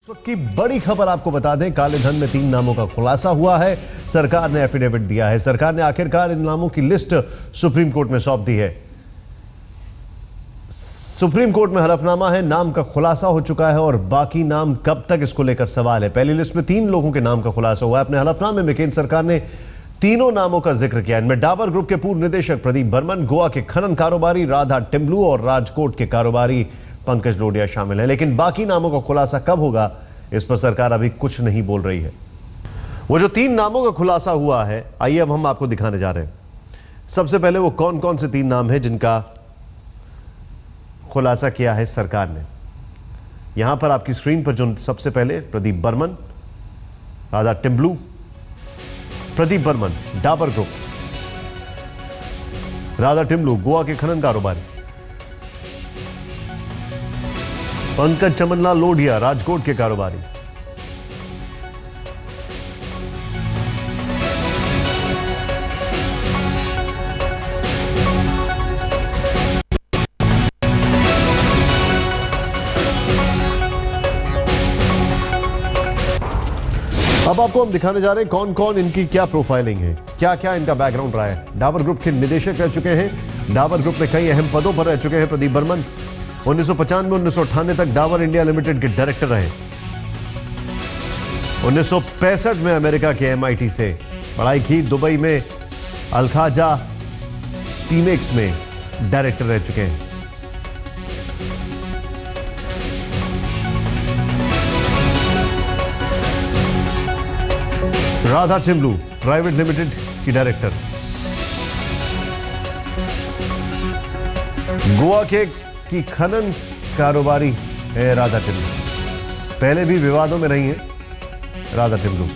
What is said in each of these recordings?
वक्त की बड़ी खबर आपको बता दें, काले धन में 3 नामों का खुलासा हुआ है। सरकार ने एफिडेविट दिया है। सरकार ने आखिरकार इन नामों की लिस्ट सुप्रीम कोर्ट में सौंप दी है। सुप्रीम कोर्ट में हलफनामा है, नाम का खुलासा हो चुका है और बाकी नाम कब तक, इसको लेकर सवाल है। पहली लिस्ट में 3 लोगों के नाम का खुलासा हुआ है। अपने हलफनामे में केंद्र सरकार ने तीनों नामों का जिक्र किया। इनमें डाबर ग्रुप के पूर्व निदेशक प्रदीप बर्मन, गोवा के खनन कारोबारी राधा टिम्बलू और राजकोट के कारोबारी पंकज लोढ़िया शामिल है। लेकिन बाकी नामों का खुलासा कब होगा, इस पर सरकार अभी कुछ नहीं बोल रही है। वो जो 3 नामों का खुलासा हुआ है, आइए अब हम आपको दिखाने जा रहे हैं। सबसे पहले वो कौन कौन से 3 नाम हैं जिनका खुलासा किया है सरकार ने। यहां पर आपकी स्क्रीन पर जो सबसे पहले प्रदीप बर्मन, राधा टिम्बलू, प्रदीप बर्मन डाबर ग्रुप, राधा टिम्बलू गोवा के खनन कारोबारी, पंकज चमनलाल लोढ़िया राजकोट के कारोबारी। अब आपको हम दिखाने जा रहे हैं कौन कौन इनकी क्या प्रोफाइलिंग है, क्या क्या इनका बैकग्राउंड रहा है। डाबर ग्रुप के निदेशक रह चुके हैं। डाबर ग्रुप में कई अहम पदों पर रह चुके हैं प्रदीप बर्मन। 1995-1998 तक डाबर इंडिया लिमिटेड के डायरेक्टर रहे। 1965 में अमेरिका के MIT से पढ़ाई की। दुबई में अल-खाजा टीमेक्स में डायरेक्टर रह चुके हैं। राधा टिम्बलू प्राइवेट लिमिटेड की डायरेक्टर, गोवा के की खनन कारोबारी है राधा टिम्बलू। पहले भी विवादों में रही है राधा टिम्बलू।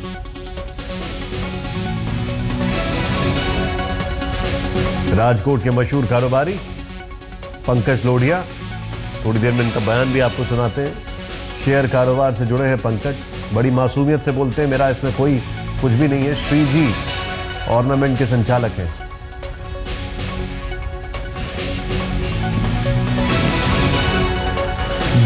राजकोट के मशहूर कारोबारी पंकज लोढ़िया, थोड़ी देर में इनका बयान भी आपको सुनाते हैं। शेयर कारोबार से जुड़े हैं पंकज, बड़ी मासूमियत से बोलते हैं, मेरा इसमें कोई कुछ भी नहीं है। श्री जी ऑर्नामेंट के संचालक हैं।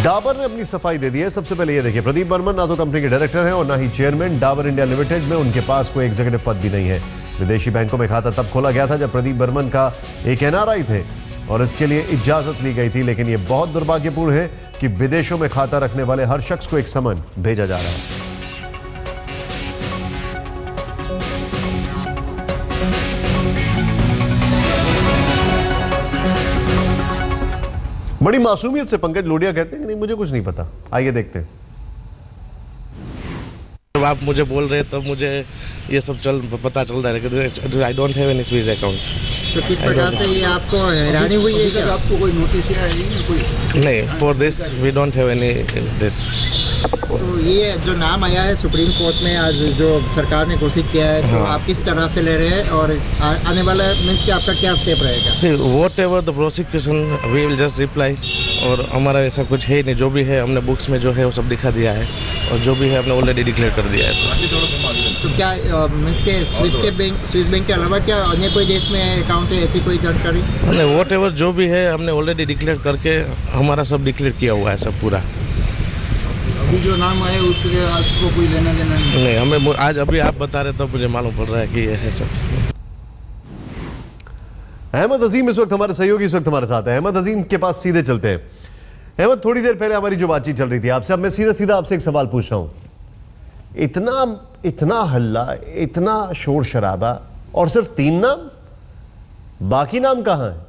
डाबर ने अपनी सफाई दे दी है। सबसे पहले ये देखिए, प्रदीप बर्मन ना तो कंपनी के डायरेक्टर हैं और ना ही चेयरमैन। डाबर इंडिया लिमिटेड में उनके पास कोई एग्जीक्यूटिव पद भी नहीं है। विदेशी बैंकों में खाता तब खोला गया था जब प्रदीप बर्मन का एक NRI थे और इसके लिए इजाजत ली गई थी। लेकिन यह बहुत दुर्भाग्यपूर्ण है कि विदेशों में खाता रखने वाले हर शख्स को एक समन भेजा जा रहा है। बड़ी मासूमियत से पंकज लोढ़िया कहते हैं कि नहीं मुझे कुछ नहीं पता। आइए देखते हैं। जब आप मुझे बोल रहे हैं तब मुझे ये सब पता चल रहा है कि I don't have any Swiss account. तो किस प्रकार से ये आपको हैरानी हुई है कि आपको कोई नोटिस या कोई नहीं, for this we don't have any this. तो ये जो नाम आया है सुप्रीम कोर्ट में आज जो सरकार ने घोषित किया है, तो आप किस तरह से ले रहे हैं और आने वाला मीन्स कि आपका क्या स्टेप रहेगा? See whatever the prosecution we will just reply. और हमारा ऐसा कुछ है नहीं, जो भी है हमने बुक्स में जो है वो सब दिखा दिया है और जो भी है हमने ऑलरेडी डिक्लेयर कर दिया है। तो क्या मीन्स के स्विस बैंक के अलावा क्या अन्य कोई देश में अकाउंट है, ऐसी कोई जानकारी? नहीं, वॉट एवर जो भी है हमने ऑलरेडी डिक्लेयर करके हमारा सब डिक्लेयर किया हुआ है सब पूरा। अभी जो नाम आए उसके आपको कोई लेना देना नहीं, हमें आज अभी आप बता रहे तब मुझे मालूम पड़ रहा है कि ये है सब। अहमद अजीम इस वक्त हमारे सहयोगी इस वक्त हमारे साथ है। अहमद अजीम के पास सीधे चलते हैं। अहमद, थोड़ी देर पहले हमारी जो बातचीत चल रही थी आपसे, अब मैं सीधा सीधा आपसे एक सवाल पूछ रहा हूं। इतना हल्ला, इतना शोर शराबा और सिर्फ 3 नाम, बाकी नाम कहां है?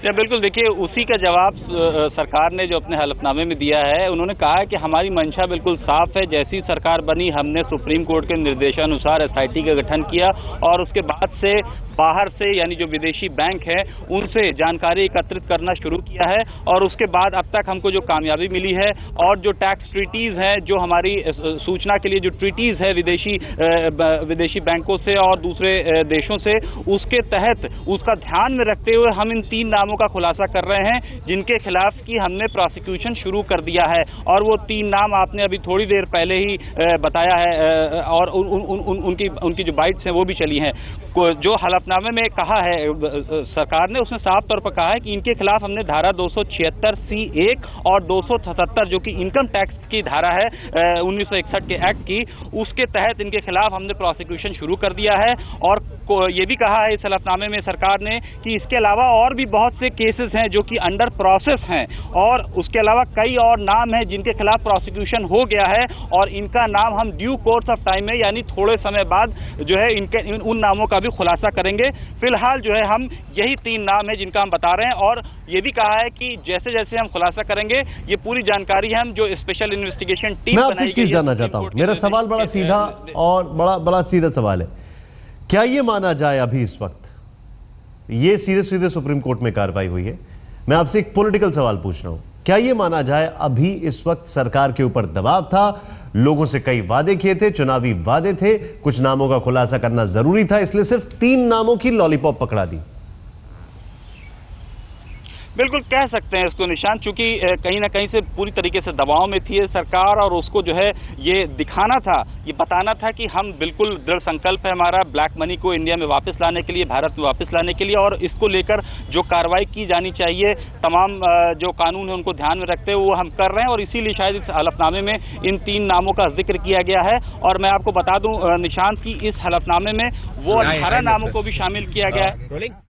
बिल्कुल, देखिए उसी का जवाब सरकार ने जो अपने हलफनामे में दिया है। उन्होंने कहा है कि हमारी मंशा बिल्कुल साफ है। जैसी सरकार बनी हमने सुप्रीम कोर्ट के निर्देशानुसार SIT का गठन किया और उसके बाद से बाहर से यानी जो विदेशी बैंक है उनसे जानकारी एकत्रित करना शुरू किया है और उसके बाद अब तक हमको जो कामयाबी मिली है और जो टैक्स ट्रीटीज हैं, जो हमारी सूचना के लिए जो ट्रीटीज है विदेशी बैंकों से और दूसरे देशों से, उसके तहत उसका ध्यान में रखते हुए हम इन 3 नामों नामों का खुलासा कर रहे हैं जिनके खिलाफ की हमने प्रोसिक्यूशन शुरू कर दिया है। और वो 3 नाम आपने अभी थोड़ी देर पहले ही बताया है और उनकी जो बाइट्स हैं वो भी चली हैं। जो हलफनामे में कहा है सरकार ने, उसने साफ तौर पर कहा है कि इनके खिलाफ हमने धारा 276C1 और 277 जो कि इनकम टैक्स की धारा है 1961 के एक्ट की, उसके तहत इनके खिलाफ हमने प्रोसिक्यूशन शुरू कर दिया है। और ये भी कहा है इस हलफनामे में सरकार ने कि इसके अलावा और भी बहुत से केसेस हैं जो कि अंडर प्रोसेस हैं और उसके अलावा कई और नाम हैं जिनके खिलाफ प्रोसिक्यूशन हो गया है और इनका नाम हम ड्यू कोर्स ऑफ टाइम में यानी थोड़े समय बाद जो है उन नामों का भी खुलासा करेंगे। फिलहाल जो है हम यही 3 नाम है जिनका हम बता रहे हैं और ये भी कहा है कि जैसे जैसे हम खुलासा करेंगे ये पूरी जानकारी हम जो स्पेशल इन्वेस्टिगेशन टीम मैं आपसे एक चीज जानना चाहता हूं, मेरा सवाल बड़ा सीधा और बड़ा सीधा सवाल है। क्या ये माना जाए अभी इस वक्त ये सीधे सीधे सुप्रीम कोर्ट में कार्रवाई हुई है, मैं आपसे एक पॉलिटिकल सवाल पूछ रहा हूं, क्या ये माना जाए अभी इस वक्त सरकार के ऊपर दबाव था, लोगों से कई वादे किए थे, चुनावी वादे थे, कुछ नामों का खुलासा करना जरूरी था, इसलिए सिर्फ 3 नामों की लॉलीपॉप पकड़ा दी? बिल्कुल कह सकते हैं इसको निशान, चूंकि कहीं ना कहीं से पूरी तरीके से दबाव में थी सरकार और उसको जो है ये दिखाना था, ये बताना था कि हम बिल्कुल दृढ़ संकल्प है हमारा ब्लैक मनी को इंडिया में वापस लाने के लिए, भारत में वापस लाने के लिए, और इसको लेकर जो कार्रवाई की जानी चाहिए तमाम जो कानून है उनको ध्यान में रखते हुए वो हम कर रहे हैं। और इसीलिए शायद इस हलफनामे में इन 3 नामों का जिक्र किया गया है। और मैं आपको बता दूं निशांत की इस हलफनामे में वो 18 नामों को भी शामिल किया गया है।